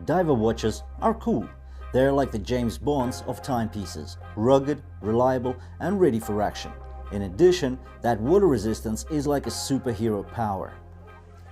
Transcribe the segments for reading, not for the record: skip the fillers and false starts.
Diver watches are cool. They're like the James Bonds of timepieces, rugged, reliable, and ready for action. In addition, that water resistance is like a superhero power.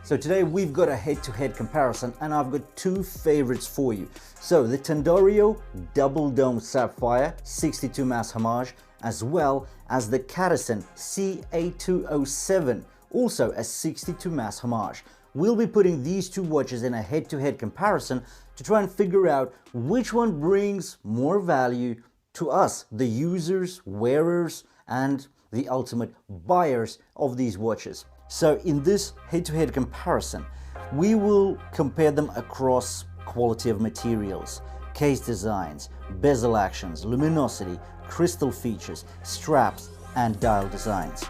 So today we've got a head-to-head comparison, and I've got two favorites for you. So the Tandorio Double Dome Sapphire 62MAS Homage, as well as the Cadisen C8207, also a 62MAS Homage. We'll be putting these two watches in a head-to-head comparison to try and figure out which one brings more value to us, the users, wearers, and the ultimate buyers of these watches. So in this head-to-head comparison, we will compare them across quality of materials, case designs, bezel actions, luminosity, crystal features, straps, and dial designs.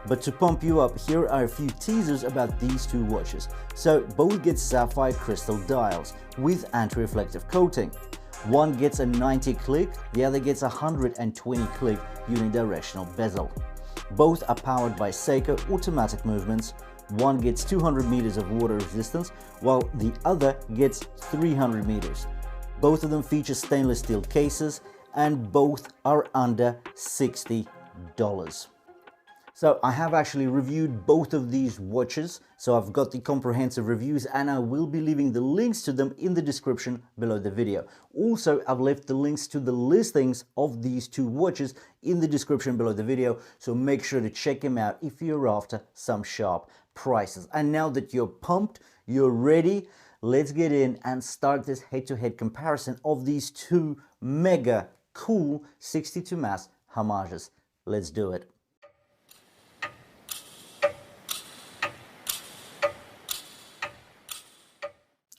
But to pump you up, here are a few teasers about these two watches. So both get sapphire crystal dials with anti-reflective coating. One gets a 90-click, the other gets a 120-click unidirectional bezel. Both are powered by Seiko automatic movements. One gets 200 meters of water resistance, while the other gets 300 meters. Both of them feature stainless steel cases, and both are under $60. So I have actually reviewed both of these watches, so I've got the comprehensive reviews, and I will be leaving the links to them in the description below the video. Also, I've left the links to the listings of these two watches in the description below the video, so make sure to check them out if you're after some sharp prices. And now that you're pumped, you're ready, let's get in and start this head-to-head comparison of these two mega cool 62MAS Homages. Let's do it.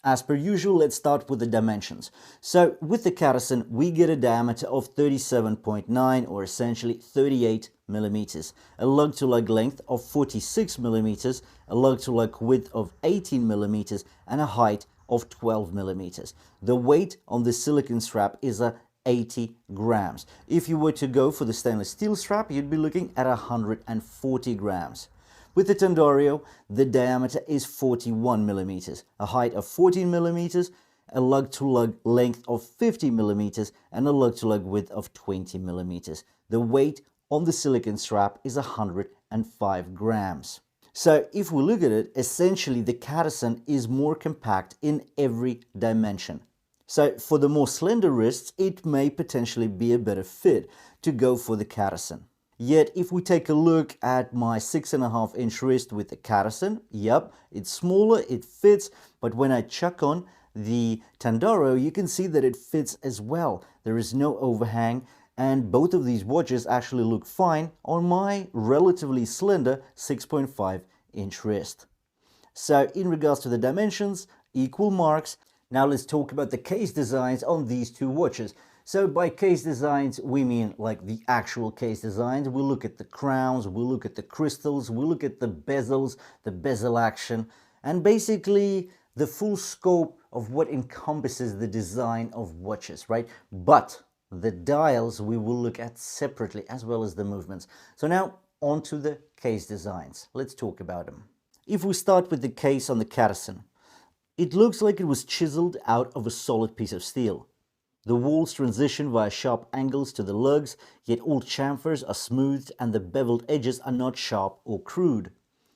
As per usual, let's start with the dimensions. So with the Cadisen, we get a diameter of 37.9, or essentially 38 millimeters, a lug-to-lug length of 46 millimeters, a lug-to-lug width of 18 millimeters, and a height of 12 millimeters. The weight on the silicone strap is 80 grams. If you were to go for the stainless steel strap, you'd be looking at 140 grams. With the Tandorio, the diameter is 41 millimeters, a height of 14 millimeters, a lug-to-lug length of 50 millimeters, and a lug-to-lug width of 20 millimeters. The weight on the silicone strap is 105 grams. So if we look at it, essentially the Cadisen is more compact in every dimension. So for the more slender wrists, it may potentially be a better fit to go for the Cadisen. Yet, if we take a look at my 6.5-inch wrist with the Cadisen, yep, it's smaller, it fits, but when I chuck on the Tandorio, you can see that it fits as well. There is no overhang, and both of these watches actually look fine on my relatively slender 6.5-inch wrist. So, in regards to the dimensions, equal marks. Now let's talk about the case designs on these two watches. So by case designs, we mean like the actual case designs. We'll look at the crowns, we'll look at the crystals, we'll look at the bezels, the bezel action, and basically the full scope of what encompasses the design of watches, right? But the dials we will look at separately, as well as the movements. So now on to the case designs. Let's talk about them. If we start with the case on the Cadisen, it looks like it was chiseled out of a solid piece of steel. The walls transition via sharp angles to the lugs, yet all chamfers are smoothed and the beveled edges are not sharp or crude.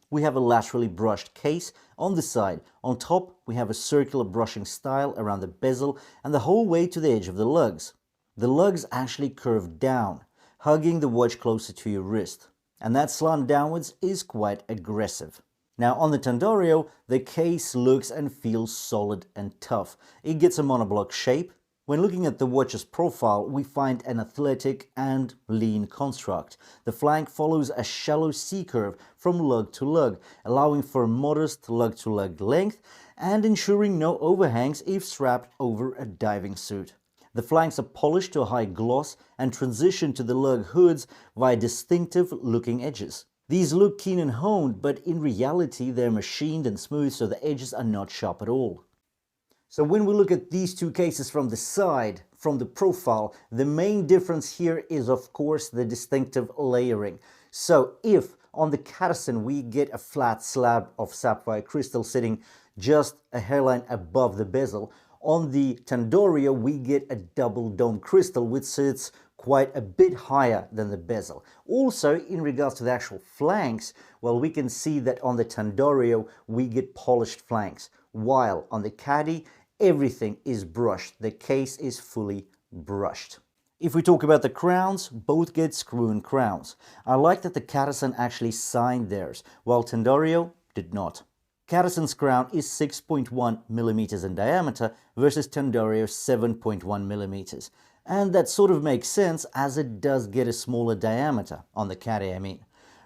We have a laterally brushed case on the side. On top, we have a circular brushing style around the bezel and the whole way to the edge of the lugs. The lugs actually curve down, hugging the watch closer to your wrist. And that slant downwards is quite aggressive. Now on the Tandorio, the case looks and feels solid and tough. It gets a monoblock shape. When looking at the watch's profile, we find an athletic and lean construct. The flank follows a shallow C-curve from lug to lug, allowing for a modest lug-to-lug length and ensuring no overhangs if strapped over a diving suit. The flanks are polished to a high gloss and transition to the lug hoods via distinctive looking edges. These look keen and honed, but in reality they're machined and smooth, so the edges are not sharp at all. So when we look at these two cases from the side, from the profile, the main difference here is of course the distinctive layering. So if on the Cadisen we get a flat slab of sapphire crystal sitting just a hairline above the bezel, On the Tandorio, we get a double dome crystal which sits quite a bit higher than the bezel. Also, in regards to the actual flanks, well, we can see that on the Tandorio we get polished flanks, while on the Caddy everything is brushed. The case is fully brushed. If we talk about the crowns, both get screw-in crowns. I like that the Cadisen actually signed theirs, while Tandorio did not. Cadisen's crown is 6.1 millimeters in diameter versus Tandorio's 7.1 millimeters. And that sort of makes sense as it does get a smaller diameter, on the Caddy I mean.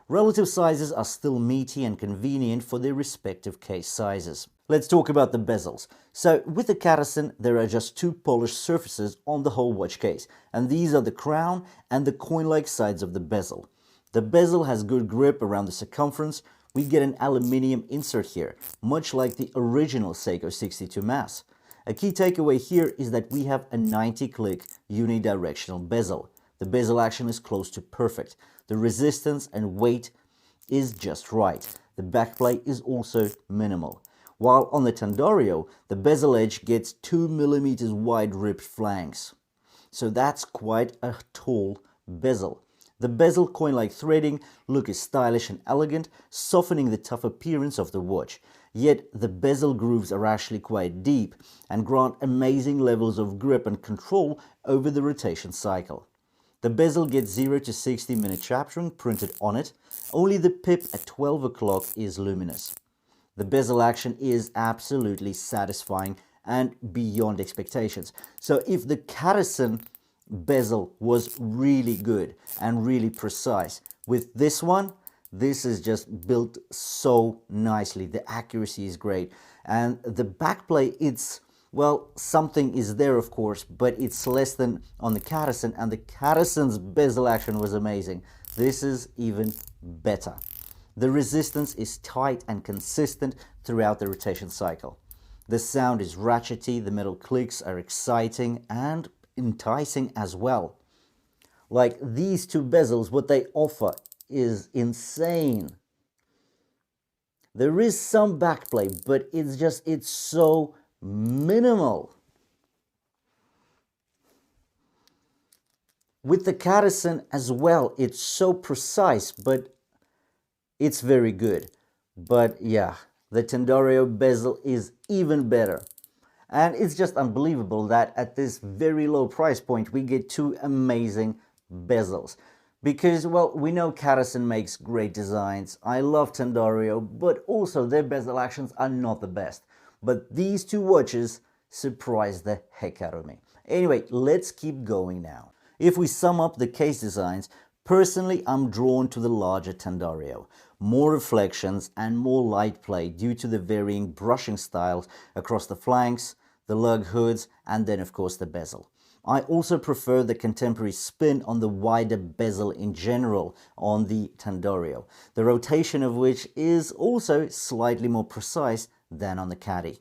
Relative sizes are still meaty and convenient for their respective case sizes. Let's talk about the bezels. So with the Cadisen there are just two polished surfaces on the whole watch case, and these are the crown and the coin-like sides of the bezel. The bezel has good grip around the circumference. We get an aluminium insert here, much like the original Seiko 62MAS. A key takeaway here is that we have a 90-click unidirectional bezel. The bezel action is close to perfect. The resistance and weight is just right. The backplate is also minimal. While on the Tandorio, the bezel edge gets 2 millimeters wide ribbed flanks. So that's quite a tall bezel. The bezel coin-like threading look is stylish and elegant, softening the tough appearance of the watch. Yet the bezel grooves are actually quite deep and grant amazing levels of grip and control over the rotation cycle. The bezel gets 0 to 60 minute chaptering printed on it. Only the pip at 12 o'clock is luminous. The bezel action is absolutely satisfying and beyond expectations. So if the Cadisen bezel was really good and really precise, with this one, this is just built so nicely. The accuracy is great, and the backplate, it's, well, something is there of course, but it's less than on the Cadisen, and the Cadisen's bezel action was amazing. This is even better. The resistance is tight and consistent throughout the rotation cycle. The sound is ratchety, the metal clicks are exciting and enticing as well. Like these two bezels, what they offer is insane. There is some backplate, but it's so minimal. With the Cadisen as well, it's so precise, but it's very good. But yeah, the Tandorio bezel is even better. And it's just unbelievable that at this very low price point we get two amazing bezels. Because, well, we know Cadisen makes great designs. I love Tandorio, but also their bezel actions are not the best. But these two watches surprised the heck out of me. Anyway, let's keep going now. If we sum up the case designs, personally I'm drawn to the larger Tandorio. More reflections and more light play due to the varying brushing styles across the flanks, the lug hoods, and then of course the bezel. I also prefer the contemporary spin on the wider bezel in general on the Tandorio, the rotation of which is also slightly more precise than on the Caddy.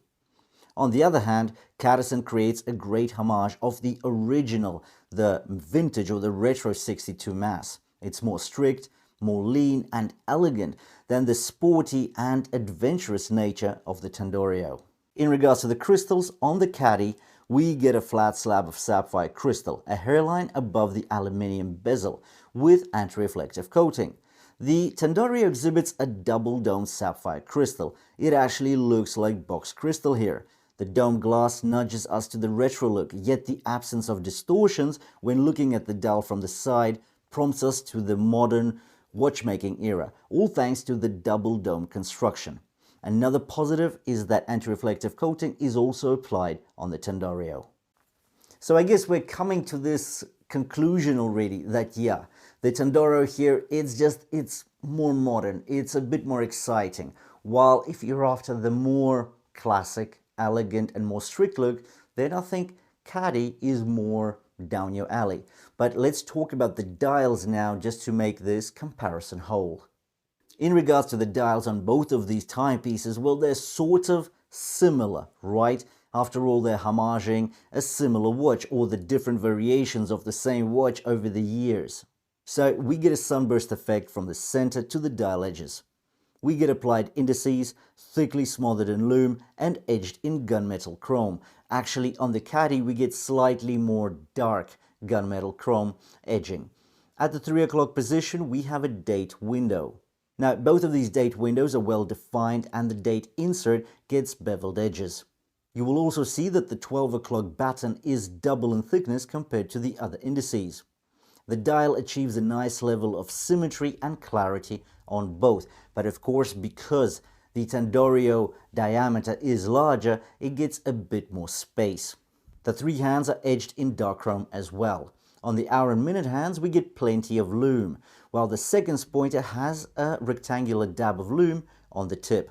On the other hand, Cadisen creates a great homage of the original, the vintage or the retro 62MAS. It's more strict, more lean and elegant than the sporty and adventurous nature of the Tandorio. In regards to the crystals, on the Caddy, we get a flat slab of sapphire crystal, a hairline above the aluminium bezel, with anti-reflective coating. The Tandorio exhibits a double dome sapphire crystal. It actually looks like box crystal here. The dome glass nudges us to the retro look, yet the absence of distortions when looking at the dial from the side prompts us to the modern watchmaking era, all thanks to the double dome construction. Another positive is that anti-reflective coating is also applied on the Tandorio. So I guess we're coming to this conclusion already that yeah, the Tandorio here, it's more modern, it's a bit more exciting. While if you're after the more classic, elegant and more strict look, then I think Caddy is more down your alley. But let's talk about the dials now just to make this comparison whole. In regards to the dials on both of these timepieces, well, they're sort of similar, right? After all, they're homaging a similar watch or the different variations of the same watch over the years. So we get a sunburst effect from the center to the dial edges. We get applied indices, thickly smothered in lume and edged in gunmetal chrome. Actually, on the Caddy we get slightly more dark gunmetal chrome edging. At the 3 o'clock position we have a date window. Now both of these date windows are well defined and the date insert gets beveled edges. You will also see that the 12 o'clock batten is double in thickness compared to the other indices. The dial achieves a nice level of symmetry and clarity on both, but of course because the Tandorio diameter is larger, it gets a bit more space. The 3 hands are edged in dark chrome as well. On the hour and minute hands we get plenty of lume, while the seconds pointer has a rectangular dab of lume on the tip.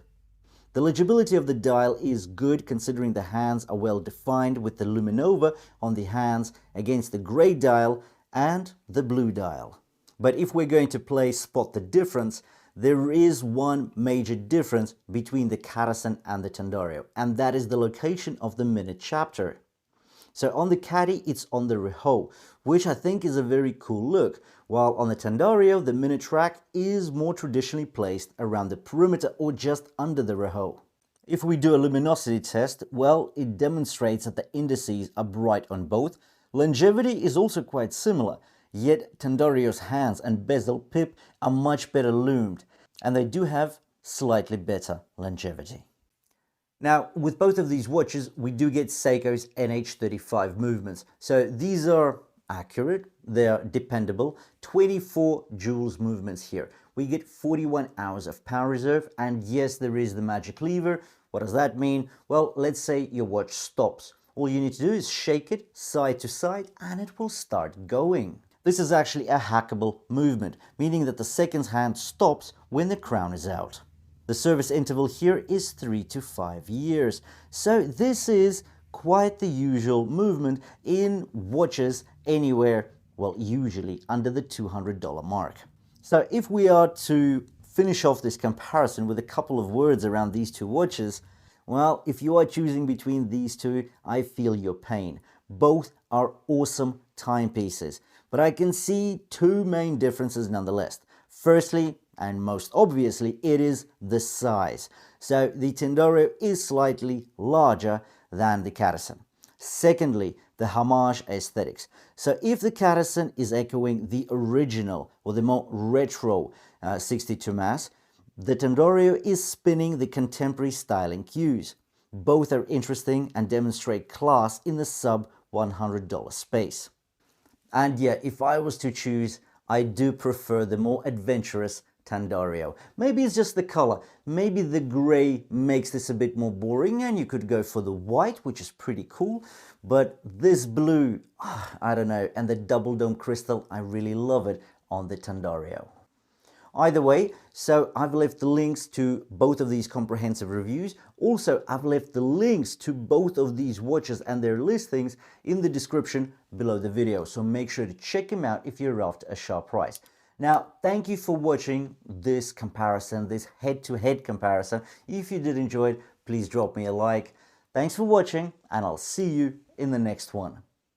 The legibility of the dial is good considering the hands are well defined with the luminova on the hands against the grey dial and the blue dial. But if we're going to play spot the difference, there is one major difference between the Cadisen and the Tandorio, and that is the location of the minute chapter. So on the Caddy it's on the rehaut, which I think is a very cool look, while on the Tandorio the minute track is more traditionally placed around the perimeter or just under the rehaut. If we do a luminosity test, well, it demonstrates that the indices are bright on both. Longevity is also quite similar, yet Tandorio's hands and bezel pip are much better lumed, and they do have slightly better longevity. Now, with both of these watches, we do get Seiko's NH35 movements. So these are accurate, they're dependable, 24 joules movements here. We get 41 hours of power reserve, and yes, there is the magic lever. What does that mean? Well, let's say your watch stops. All you need to do is shake it side to side and it will start going. This is actually a hackable movement, meaning that the seconds hand stops when the crown is out. The service interval here is 3 to 5 years, so this is quite the usual movement in watches anywhere, well, usually under the $200 mark. So if we are to finish off this comparison with a couple of words around these two watches, well, if you are choosing between these two, I feel your pain. Both are awesome timepieces, but I can see two main differences nonetheless. Firstly, and most obviously, it is the size. So the Tandorio is slightly larger than the Cadisen. Secondly, the homage aesthetics. So if the Cadisen is echoing the original or the more retro 62MAS, the Tandorio is spinning the contemporary styling cues. Both are interesting and demonstrate class in the sub $100 space. And yeah, if I was to choose, I do prefer the more adventurous Tandorio. Maybe it's just the color. Maybe the gray makes this a bit more boring and you could go for the white, which is pretty cool. But this blue, I don't know, and the double dome crystal, I really love it on the Tandorio. Either way, so I've left the links to both of these comprehensive reviews. Also, I've left the links to both of these watches and their listings in the description below the video. So make sure to check them out if you're after a sharp price. Now, thank you for watching this comparison, this head-to-head comparison. If you did enjoy it, please drop me a like. Thanks for watching, and I'll see you in the next one.